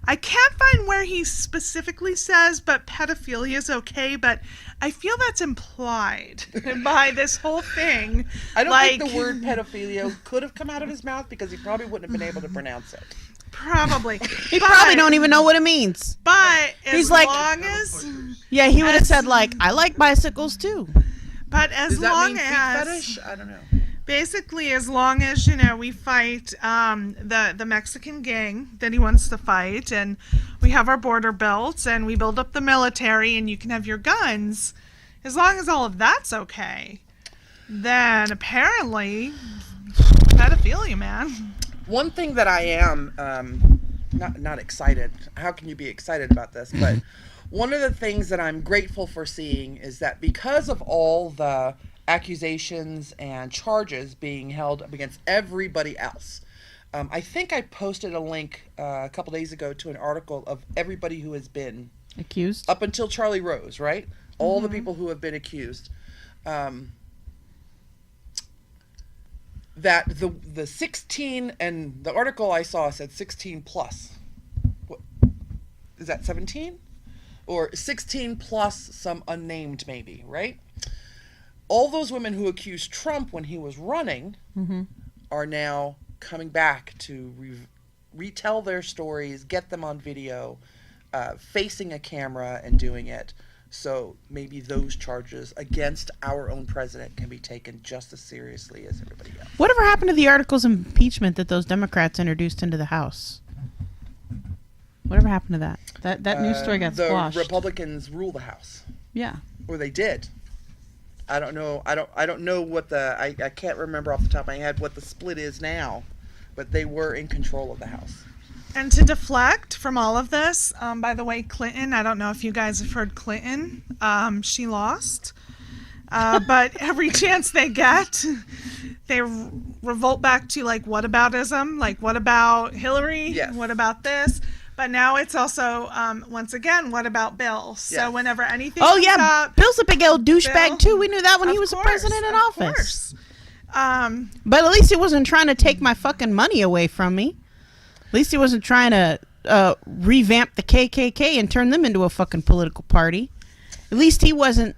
I can't find where he specifically says, but pedophilia is okay, but I feel that's implied by this whole thing. I don't think the word pedophilia could have come out of his mouth because he probably wouldn't have been able to pronounce it. Probably. He probably don't even know what it means. But He's like, long as... Yeah, he would have said, like, I like bicycles too. But as Does that long mean feet as fetish? I don't know. basically, as long as we fight the Mexican gang that he wants to fight, and we have our border built, and we build up the military, and you can have your guns, as long as all of that's okay, then apparently pedophilia, man. One thing that I am not excited. How can you be excited about this? But one of the things that I'm grateful for seeing is that because of all the accusations and charges being held up against everybody else, I think I posted a link a couple days ago to an article of everybody who has been Accused? up until Charlie Rose, right? All the people who have been accused. That the 16, and the article I saw said 16 plus. What, is that 17? Or 16 plus some unnamed maybe, right? All those women who accused Trump when he was running are now coming back to retell their stories, get them on video, facing a camera and doing it. So maybe those charges against our own president can be taken just as seriously as everybody else. Whatever happened to the articles of impeachment that those Democrats introduced into the House? Whatever happened to that? That news story got squashed. The Republicans rule the House. Yeah. Or they did. I don't know. I don't know what I can't remember off the top of my head what the split is now, but they were in control of the House. And to deflect from all of this, by the way, Clinton, I don't know if you guys have heard Clinton, she lost. But every chance they get, they revolt back to like whataboutism, like what about Hillary? Yes. What about this? But now it's also, once again, what about Bill? So Yes. whenever anything Oh, comes yeah. up, Bill's a big old douchebag, Bill, too. We knew that when he of was the course, president in of office. course. But at least he wasn't trying to take my fucking money away from me. At least he wasn't trying to revamp the KKK and turn them into a fucking political party. At least he wasn't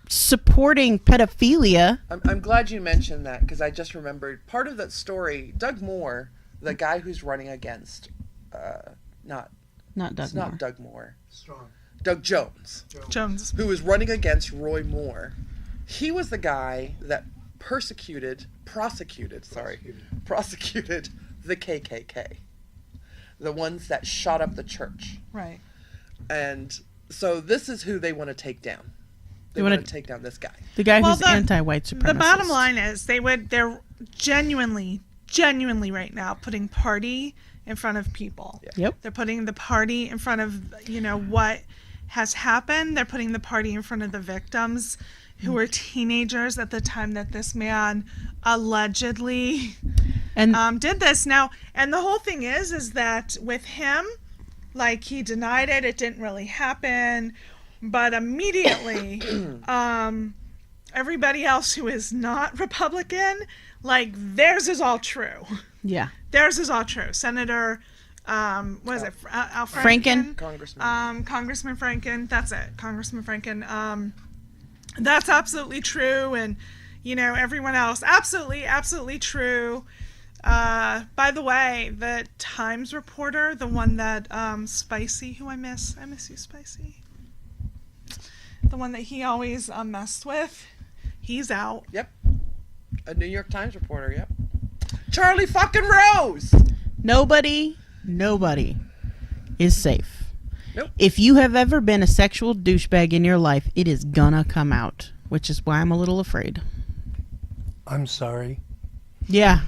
supporting pedophilia. I'm glad you mentioned that because I just remembered part of that story. Doug Moore, the guy who's running against, Not Doug it's Moore. not Doug Moore, Strong. Doug Jones, Jones. who was running against Roy Moore. He was the guy that prosecuted the KKK, the ones that shot up the church. Right. And so this is who they want to take down. They wanna want to take down this guy. The guy Well, who's anti-white supremacist. The bottom line is they're genuinely right now putting party in front of people. Yeah. Yep. They're putting the party in front of, what has happened. They're putting the party in front of the victims who were teenagers at the time that this man allegedly And did this. Now, and the whole thing is that with him, like, he denied it. It didn't really happen. But immediately, everybody else who is not Republican, like, theirs is all true. yeah. Theirs is all true. Senator, what is it? Al Franken? Congressman. Congressman Franken. That's it. Congressman Franken. That's absolutely true. And, everyone else. Absolutely true. By the way, the Times reporter, the one that, Spicy, who I miss you, Spicy. The one that he always messed with, he's out. Yep. A New York Times reporter, yep. Charlie fucking Rose! Nobody is safe. Nope. If you have ever been a sexual douchebag in your life, it is gonna come out, which is why I'm a little afraid. I'm sorry. Yeah.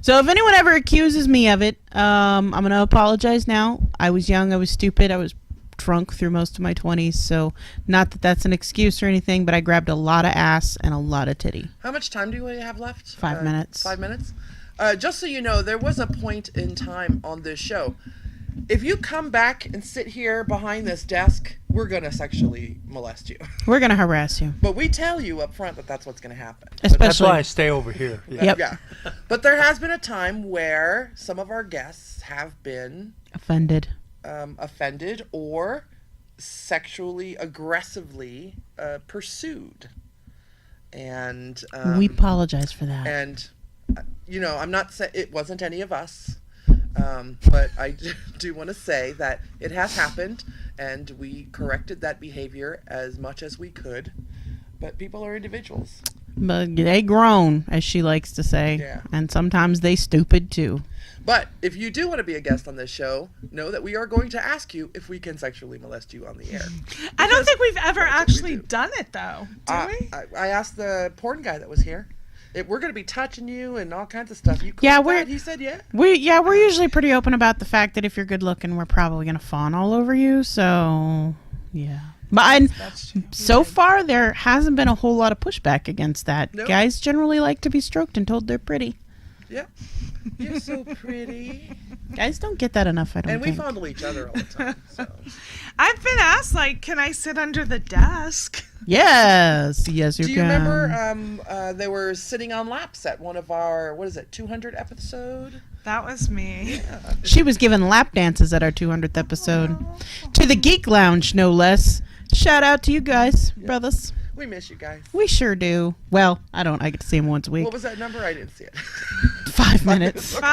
So if anyone ever accuses me of it, I'm going to apologize now. I was young. I was stupid. I was drunk through most of my 20s. So not that that's an excuse or anything, but I grabbed a lot of ass and a lot of titty. How much time do we have left? 5 minutes. 5 minutes? Just so you know, there was a point in time on this show. If you come back and sit here behind this desk, we're going to sexually molest you. We're going to harass you. But we tell you up front that that's what's going to happen. That's Especially. why I stay over here. Yeah. Yep. Yeah. But there has been a time where some of our guests have been Offended. offended or sexually aggressively pursued. And We apologize for that. and I'm not saying it wasn't any of us, but I do want to say that it has happened, and we corrected that behavior as much as we could. But people are individuals. But they grown, as she likes to say. Yeah. And sometimes they stupid too. But if you do want to be a guest on this show, know that we are going to ask you if we can sexually molest you on the air. I don't think we've ever that's what we actually do. done it, though. Do we? I asked the porn guy that was here. We're going to be touching you and all kinds of stuff. You Yeah, cool with we're- that? He said yeah. We're usually pretty open about the fact that if you're good looking, we're probably gonna fawn all over you. So yeah. But That's true. so far there hasn't been a whole lot of pushback against that. Nope. Guys generally like to be stroked and told they're pretty. Yep. You're so pretty. Guys don't get that enough, I don't And we think. fondle each other all the time. So. I've been asked, like, can I sit under the desk? Yes, yes, you Do you can. remember they were sitting on laps at one of our, 200 episode? That was me. She was given lap dances at our 200th episode. To the Geek Lounge, no less. Shout out to you guys, brothers. We miss you guys. We sure do. Well, I don't. I get to see them once a week. What was that number? I didn't see it. 5 minutes. 15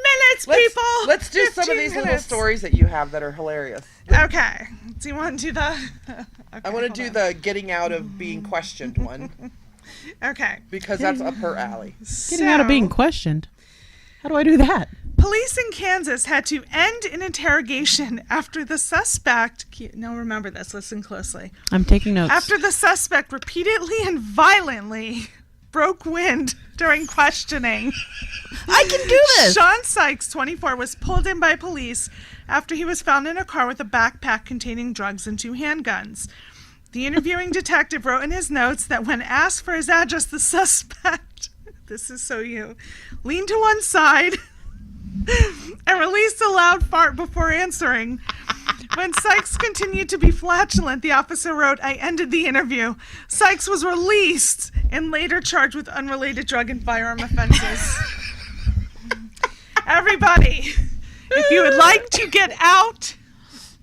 minutes, people. Let's do some of 15 these little minutes. stories that you have that are hilarious. Okay. Do you want to do the... Okay, I want to hold do on. the getting out of being questioned one Okay. because that's up her alley. Getting out of being questioned. How do I do that? Police in Kansas had to end an interrogation after the suspect... Now remember this, listen closely. I'm taking notes. After the suspect repeatedly and violently broke wind during questioning. I can do this. Sean Sykes, 24, was pulled in by police after he was found in a car with a backpack containing drugs and 2 handguns. The interviewing detective wrote in his notes that when asked for his address, the suspect, this is so you, leaned to one side and released a loud fart before answering. When Sykes continued to be flatulent, the officer wrote, I ended the interview. Sykes was released and later charged with unrelated drug and firearm offenses. Everybody, if you would like to get out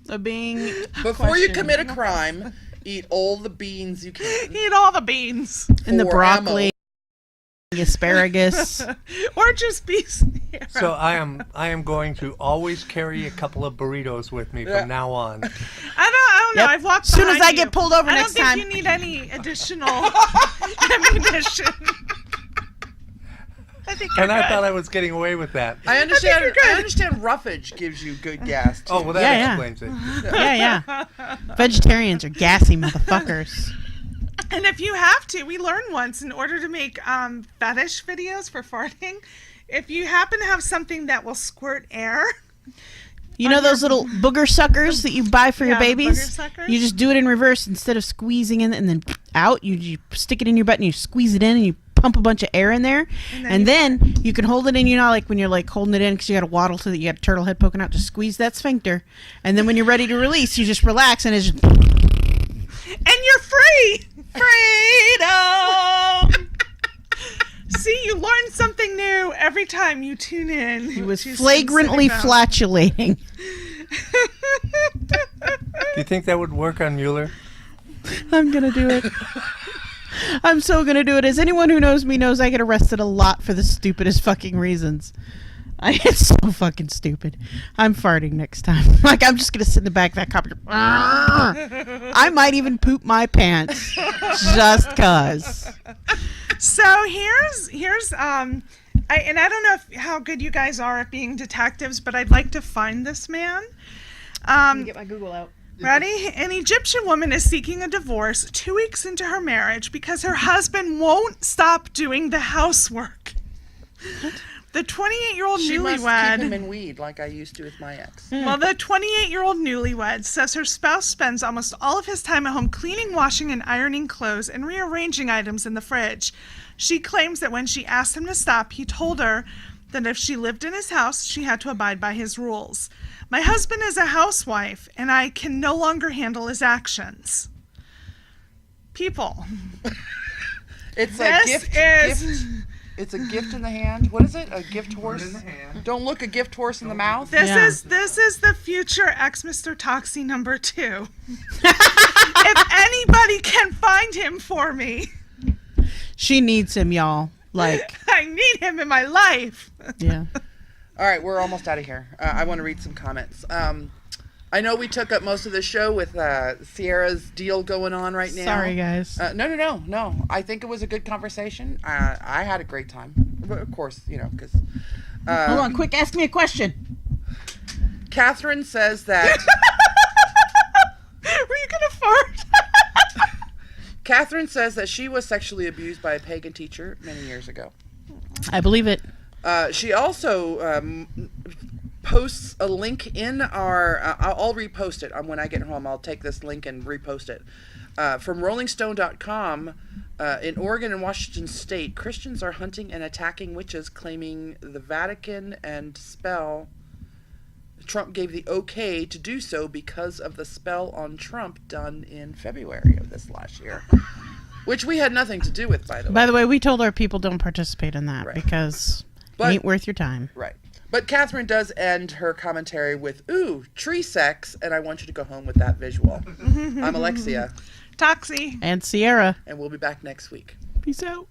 Of being Before you commit a crime, eat all the beans you can. eat all the beans. in the for broccoli, the asparagus. Or just be So I am going to always carry a couple of burritos with me Yeah. from now on. I don't know. Yep. I've walked Soon as behind I you. get pulled over I next don't time. think you need any additional ammunition. I think you're And I good. thought I was getting away with that. I understand. you're good. I understand roughage gives you good gas. Too. Oh, well, that Yeah, yeah. explains it. Yeah. Vegetarians are gassy motherfuckers. And if you have to, we learned once in order to make fetish videos for farting, if you happen to have something that will squirt air, You know those little booger suckers that you buy for your Yeah, the babies? booger suckers. You just do it in reverse. Instead of squeezing in and then out, you stick it in your butt and you squeeze it in and you pump a bunch of air in there. And then you can hold it in, like when you're like holding it in because you got to waddle to you got a turtle head poking out, just squeeze that sphincter. And then when you're ready to release, you just relax and it's just... and you're free. Freedom! See, you learn something new every time you tune in. He was to flagrantly SinCityBounty. flatulating. Do you think that would work on Mueller? I'm gonna do it. I'm so gonna do it. As anyone who knows me knows, I get arrested a lot for the stupidest fucking reasons. It's so fucking stupid. I'm farting next time. Like, I'm just gonna sit in the back of that cop. I might even poop my pants just cause. So here's I don't know how good you guys are at being detectives, but I'd like to find this man. Get my Google out. Ready? An Egyptian woman is seeking a divorce 2 weeks into her marriage because her husband won't stop doing the housework. The 28-year-old She must keep him newlywed. in weed like I used to with my ex. Well, the 28-year-old newlywed says her spouse spends almost all of his time at home cleaning, washing, and ironing clothes and rearranging items in the fridge. She claims that when she asked him to stop, he told her that if she lived in his house, she had to abide by his rules. My husband is a housewife, and I can no longer handle his actions. People. It's This a gift. is- It's a gift in the hand. What is it? A gift horse? in the hand. Don't look a gift horse in the mouth. This Yeah. is the future ex-Mr. Toxi number 2. If anybody can find him for me, She needs him, y'all. Like, I need him in my life. yeah. All right, we're almost out of here. I want to read some comments. I know we took up most of the show with Sierra's deal going on right now. Sorry, guys. No. I think it was a good conversation. I had a great time. But of course, because... Hold on, quick, ask me a question. Catherine says that... Were you going to fart? Catherine says that she was sexually abused by a pagan teacher many years ago. I believe it. She also posts a link in our... I'll repost it. When I get home, I'll take this link and repost it. From rollingstone.com, in Oregon and Washington State, Christians are hunting and attacking witches, claiming the Vatican and spell... Trump gave the okay to do so because of the spell on Trump done in February of this last year. Which we had nothing to do with, by the way. By the way, we told our people don't participate in that Right. because it ain't worth your time. Right. But Catherine does end her commentary with, ooh, tree sex, and I want you to go home with that visual. I'm Elexia. Toxi. And Sierra. And we'll be back next week. Peace out.